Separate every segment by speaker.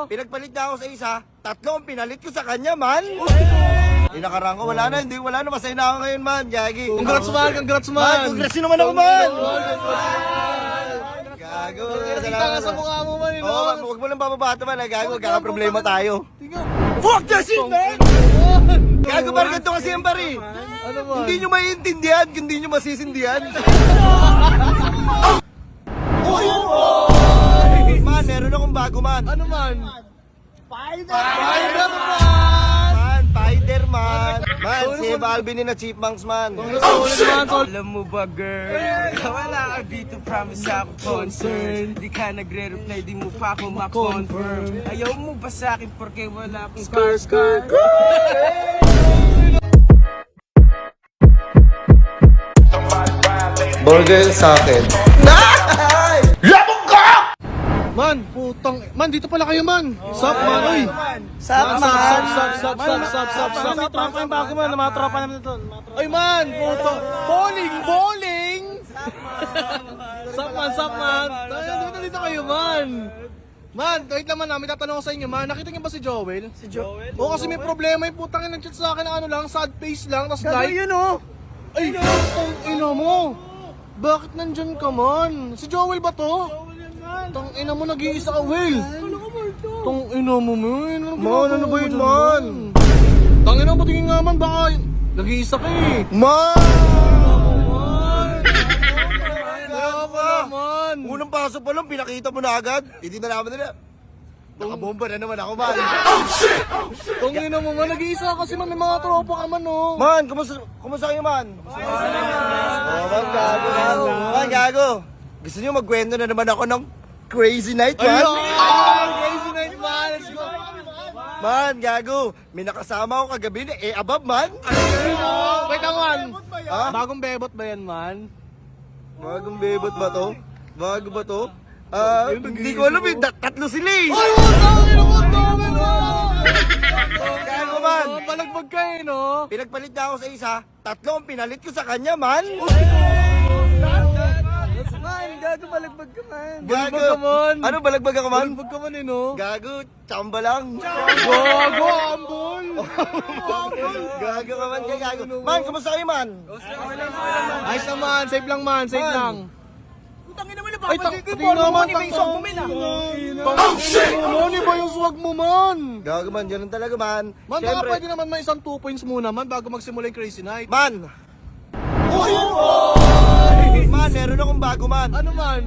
Speaker 1: Pinagpalit niya ako sa isa, tatlo ang pinalit ko sa kanya, man. Inakarang ko, wala na, masaya na ako ngayon, man. Gagi.
Speaker 2: Congrats man, congrats
Speaker 1: Man,
Speaker 2: man.
Speaker 1: congrats nyo naman ako, man. Gago.
Speaker 2: Kita ka sa mukha mo man,
Speaker 1: Oo, man, huwag mo lang bababata, man. Gago, kakaproblema tayo.
Speaker 2: Tingnan.
Speaker 1: Fuck that shit, man! Gago, parang ganito kasi yan, pare.
Speaker 2: Ano man?
Speaker 1: Hindi nyo maiintindihan, hindi nyo masisindihan. Man, meron akong bago, man.
Speaker 2: Ano man?
Speaker 1: Spider-Man! Man, Spider-Man! Man, si Balvin na Chipmunks, man.
Speaker 3: Alam mo ba, girl? Wala ka dito, promise ako concern. Di ka nagre-reply, di mo pa ako ma-confirm. Ayaw mo ba sa akin porque wala akong scar?
Speaker 1: Burger sa akin.
Speaker 2: Man, putang. Man, dito pala kayo, man. Sup, man, oy.
Speaker 1: Sup,
Speaker 2: Sup.
Speaker 1: Tropa yung bago, man. Mga tropa naman ito.
Speaker 2: Oy, man, putang. Bowling. Sup, man. Dito kayo, man. Man, wait lang man, may tatanong ko sa inyo, man. Nakita niyo ba si Joel? Si Joel? Oo, kasi may problema yung putang yung nag-chat sa akin ng ano lang, sad face lang, tapos like.
Speaker 1: Yun, oh.
Speaker 2: Ay, putang ina mo. Bakit nandyan ka, man? Si Joel ba to? Tang ina mo, nag-iisa ka, Will. Tang ina mo, man.
Speaker 1: Man, ano ba yun, man?
Speaker 2: Tang ina mo, tingin nga, man. Baka nag-iisa ka eh.
Speaker 1: Man!
Speaker 2: Man.
Speaker 1: Unang pasok pa lang, pinakita mo na agad. Hindi na naman nila. Nakabomba na naman ako, man.
Speaker 2: Tang ina mo, man. Nag-iisa kasi, man. May mga tropa ka, man, oh.
Speaker 1: Man, kumusta kayo, man? Man, gago. Man, gago. Gusto niyo magkwento na naman ako ng crazy night, man?
Speaker 2: Crazy night, man. Let's go.
Speaker 1: Man, gago. May nakasama ako kagabi na abab, man.
Speaker 2: Wait lang, man.
Speaker 1: Ha?
Speaker 2: Bagong bebot ba yan, man?
Speaker 1: Bagong bebot ba to? Bago ba to? Hindi ko alam eh. Tatlo sila eh.
Speaker 2: Ay, what the
Speaker 1: Gago, man.
Speaker 2: Palagbag ka eh, no?
Speaker 1: Pinagpalit niya ako sa isa, tatlo ang pinalit ko sa kanya, man.
Speaker 3: Man, gago balagbag ka man.
Speaker 1: Gago.
Speaker 2: Balagbag ka, man.
Speaker 1: Ano, balagbag ako, man?
Speaker 2: Palagbag ka man eh, no?
Speaker 1: Gago, tsamba lang.
Speaker 2: Gago, ambol.
Speaker 1: Gago ka man, gago. Man, kumusta kayo, man?
Speaker 2: Ayos naman, safe lang man, safe
Speaker 1: Man.
Speaker 2: lang.
Speaker 3: Putangin naman na
Speaker 2: Ay,
Speaker 3: papansin ko yung money may isang bumil ah.
Speaker 2: Money ba yung swag mo, man?
Speaker 1: Gago, man, ganun talaga, man.
Speaker 2: Man, baka
Speaker 1: Siyempre,
Speaker 2: pwede naman may isang 2 points muna, man, bago magsimula yung crazy night.
Speaker 1: man. Man, meron akong bago, man.
Speaker 2: Ano man?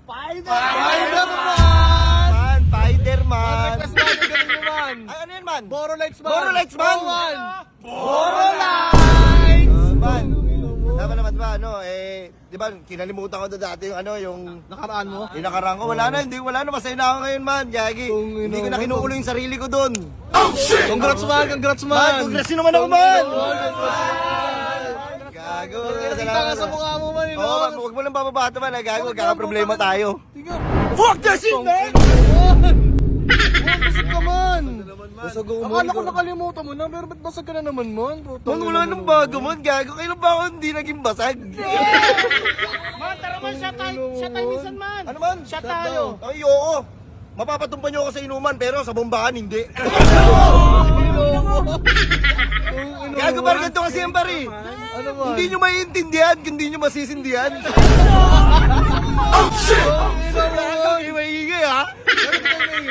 Speaker 3: Spider-Man!
Speaker 1: Man, Spider-Man.
Speaker 2: Request man, yung ganun mo, man.
Speaker 1: Ay, ano yun, man?
Speaker 2: Boro lights man.
Speaker 1: Boro lights, man.
Speaker 2: Oo, man.
Speaker 1: Man, tama naman ba, ano, di ba, kinalimutan ko na dati yung ano, yung
Speaker 2: Nakaraan mo?
Speaker 1: inakarang ko. Wala na, masaya na ako ngayon, man. Gagi. Hindi ko na kinukulo yung sarili ko doon.
Speaker 2: Congrats man, congrats
Speaker 1: Man,
Speaker 2: man.
Speaker 1: congrats nyo naman ako, man. Gago.
Speaker 2: Kita ka sa mukha mo, man.
Speaker 1: Oo, man, huwag mo lang bababata, man. Gago, kakaproblema tayo.
Speaker 2: Tingnan.
Speaker 1: Fuck that shit, man!
Speaker 2: Basag ka man.
Speaker 1: Basag ako, man.
Speaker 2: Akala ko nakalimutan mo na, pero ba't basag ka na naman, man?
Speaker 1: Man, wala nang bago, man. Gago, kailan ba ako hindi naging basag?
Speaker 3: Man, tara man, shot tayo minsan man.
Speaker 1: Ano man?
Speaker 3: Shot tayo.
Speaker 1: Ay, oo. Mapapatumpa nyo ako sa inuman, pero sa bombahan, hindi. Gago, parang ganito kasi yan, pare.
Speaker 2: Ano man?
Speaker 1: Hindi nyo maiintindihan, hindi nyo masisindihan. Kayo maingay, ha?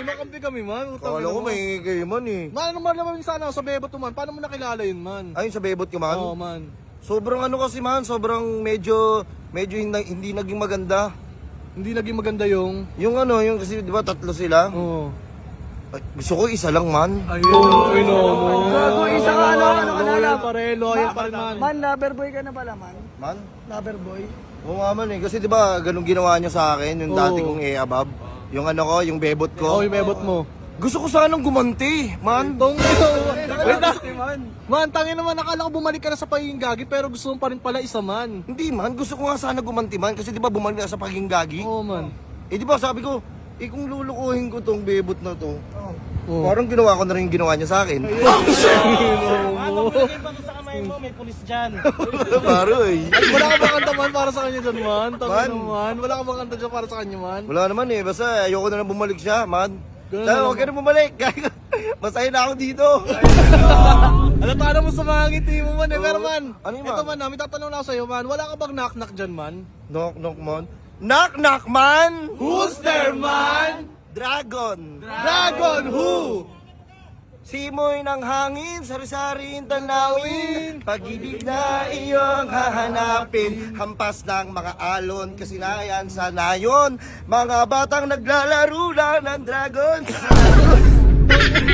Speaker 2: Makampi kami, man.
Speaker 1: Kala ko maingay kayo, man, eh.
Speaker 2: Man, ano man naman sana sa bebot mo, man? Paano mo nakilala yun, man?
Speaker 1: Ayun, sa bebot ko, man.
Speaker 2: Oo, man.
Speaker 1: Sobrang ano kasi, man. Sobrang medyo hindi naging maganda.
Speaker 2: Hindi naging maganda yung...
Speaker 1: Yung ano, yung kasi, di ba, tatlo sila.
Speaker 2: Oo.
Speaker 1: Ay, gusto ko isa lang, man.
Speaker 2: Ayun, mo.
Speaker 3: Gago, isa ka, ano ka na
Speaker 2: Loyal pa rin, loyal pa rin, man.
Speaker 3: Man, lover boy ka na pala man.
Speaker 1: Man?
Speaker 3: Lover boy.
Speaker 1: Oo nga, man, eh. Kasi, di ba, ganun ginawa niya sa akin, yung dati
Speaker 2: Oo.
Speaker 1: kong abab. Yung ano ko, yung bebot
Speaker 2: Oo,
Speaker 1: ko.
Speaker 2: yung bebot mo.
Speaker 1: Gusto ko sanang gumanti, man.
Speaker 2: Tong wait na. Man, tangin naman, nakala ko bumalik ka na sa pagiging gagi, pero gusto mo pa rin pala isa man.
Speaker 1: Hindi, man. Gusto ko nga sana gumanti, man. Kasi, di ba, bumalik na sa pagiging gagi.
Speaker 2: Oo, man.
Speaker 1: Eh, di ba, sabi ko, kung lulukuhin ko tong bebot na to,
Speaker 2: Oo.
Speaker 1: parang ginawa ko na rin yung ginawa niya sa akin.
Speaker 3: May pulis dyan.
Speaker 1: Paroy.
Speaker 2: Wala ka bang kanta man para sa kanya dyan, man?
Speaker 1: Man.
Speaker 2: Tangin naman. Wala ka bang kanta dyan para sa kanya, man?
Speaker 1: Wala naman eh. Basta ayoko na lang bumalik siya, man.
Speaker 2: Ganun
Speaker 1: Sabi,
Speaker 2: na
Speaker 1: huwag ka na bumalik. Masaya na ako dito.
Speaker 2: Alata mo sa mga ngiti mo man eh. Pero man,
Speaker 1: Ano yun,
Speaker 2: ito
Speaker 1: man?
Speaker 2: man, may tatanong lang sa'yo man. Wala ka bang knock-knock dyan man?
Speaker 1: Knock, knock, man. Knock, knock, man!
Speaker 2: Who's there man?
Speaker 1: Dragon!
Speaker 2: Dragon who?
Speaker 1: Simoy ng hangin, sari-saring tanawin, pag-ibig na iyong hahanapin, hampas ng mga alon, kasinayan sa nayon, mga batang naglalaro lang ng dragon.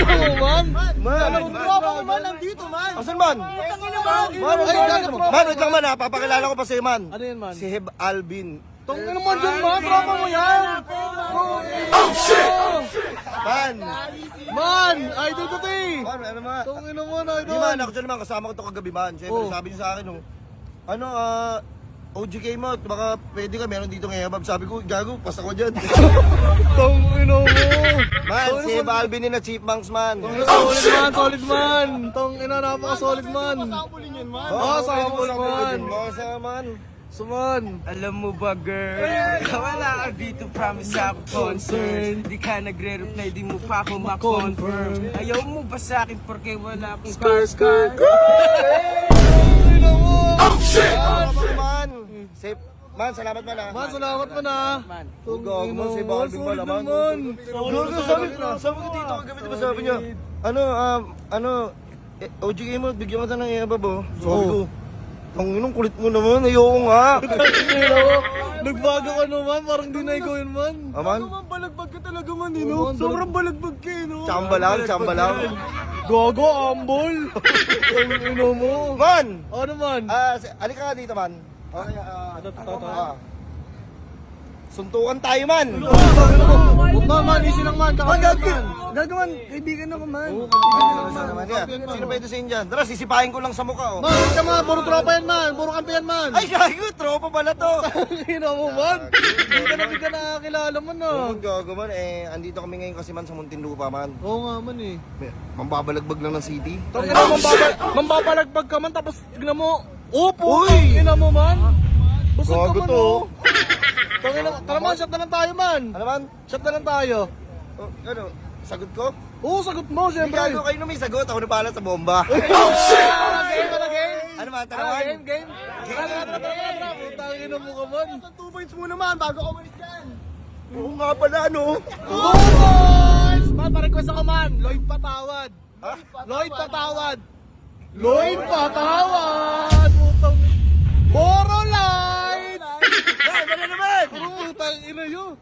Speaker 2: Oo man.
Speaker 1: Man!
Speaker 2: Tropa mo man, nandito man.
Speaker 1: Asan man?
Speaker 2: Tangina man.
Speaker 1: Man,
Speaker 2: Ay, gago, tropa
Speaker 1: man, wait lang man ha, papakilala ko pa sa'yo man.
Speaker 2: Ano yan man?
Speaker 1: Si Heb Alvin.
Speaker 2: Tangina man dyan man, tropa mo yan.
Speaker 1: Man!
Speaker 2: Man, idol ko to eh.
Speaker 1: Man, ano man?
Speaker 2: Tangina man,
Speaker 1: Di
Speaker 2: idol.
Speaker 1: man, actually man, kasama ko to kagabi man. Siyempre,
Speaker 2: Oh.
Speaker 1: sabi niya sa akin, OGK mo, baka pwede ka, meron dito ngayon. Sabi ko, gago, pas ako dyan.
Speaker 2: Tangina mo.
Speaker 1: Man, si Heb Alvin na Chipmunks man.
Speaker 2: Solid man, solid man. Tangina, napaka-solid man.
Speaker 1: Oo,
Speaker 2: sample man.
Speaker 1: Sa man.
Speaker 2: Suman.
Speaker 3: Alam mo ba girl, wala ka dito, promise ako concerned. Di ka nagre-reply, di mo pa ako ma-confirm. Ayaw mo ba sa akin porque wala akong scar?
Speaker 2: Tangina mo.
Speaker 1: Man. Man, salamat man ha.
Speaker 2: Man, salamat man ah.
Speaker 1: Gago mo, si Heb Alvin pala man. Gago, sabi ko dito kagabi, diba sabi niya, OGK mo, bigyan ka ng iabab oh. Sabi ko, ang inong kulit mo naman, ayoko nga.
Speaker 2: Tangina mo. Nagbago ka naman, parang di na ikaw yun man.
Speaker 1: Aman?
Speaker 2: Balagbag ka talaga man, no? Sobrang balagbag ka, no?
Speaker 1: Tsamba lang.
Speaker 2: Gago, ambol. Tangina mo.
Speaker 1: Man!
Speaker 2: Ano man?
Speaker 1: Alika nga dito man. Okay, suntukan tayo man!
Speaker 2: Huwag man, easy lang man.
Speaker 1: Gagawan, kaibigan ako man. Sino pwede sa inyo dyan? Tara, sisipahin ko lang sa mukha oh.
Speaker 2: Man, huwag ka man, puro tropa yan man. Puro kampiyan man.
Speaker 1: Ay, gago, tropa pala to.
Speaker 2: Tangina mo man. Hindi ka nakakilala man ah.
Speaker 1: Oo, gago man, andito kami ngayon kasi man sa Muntinlupa man.
Speaker 2: Oo nga man eh.
Speaker 1: Mambabalagbag lang ng city.
Speaker 2: Tangina mo, mambabalagbag ka man tapos tignan mo. Opo,
Speaker 1: Uy!
Speaker 2: tangina mo man. Busog ka
Speaker 1: Gago
Speaker 2: man
Speaker 1: to.
Speaker 2: oh. Tangina, tara man, shot na lang tayo man.
Speaker 1: Ano man?
Speaker 2: Shot na lang tayo.
Speaker 1: Ano, sagot ko?
Speaker 2: Oo, sagot mo,
Speaker 1: Hindi
Speaker 2: syempre.
Speaker 1: gago, kayo na may sagot. Ako na pala sa bomba.
Speaker 2: Game, game.
Speaker 1: Ano man, tarawan?
Speaker 2: Game. Tara. Tangina mo ka man.
Speaker 1: 2 points muna man, bago ako malis dyan. Oo nga pala, ano?
Speaker 2: Oh, boys! Man, pa-request ako man. Lloyd Patawad.
Speaker 1: Ha?
Speaker 2: Lloyd Patawad. Lloyd Patawad. Putang... Boro Light!
Speaker 1: Yan, ano naman?
Speaker 2: Putang ina yun.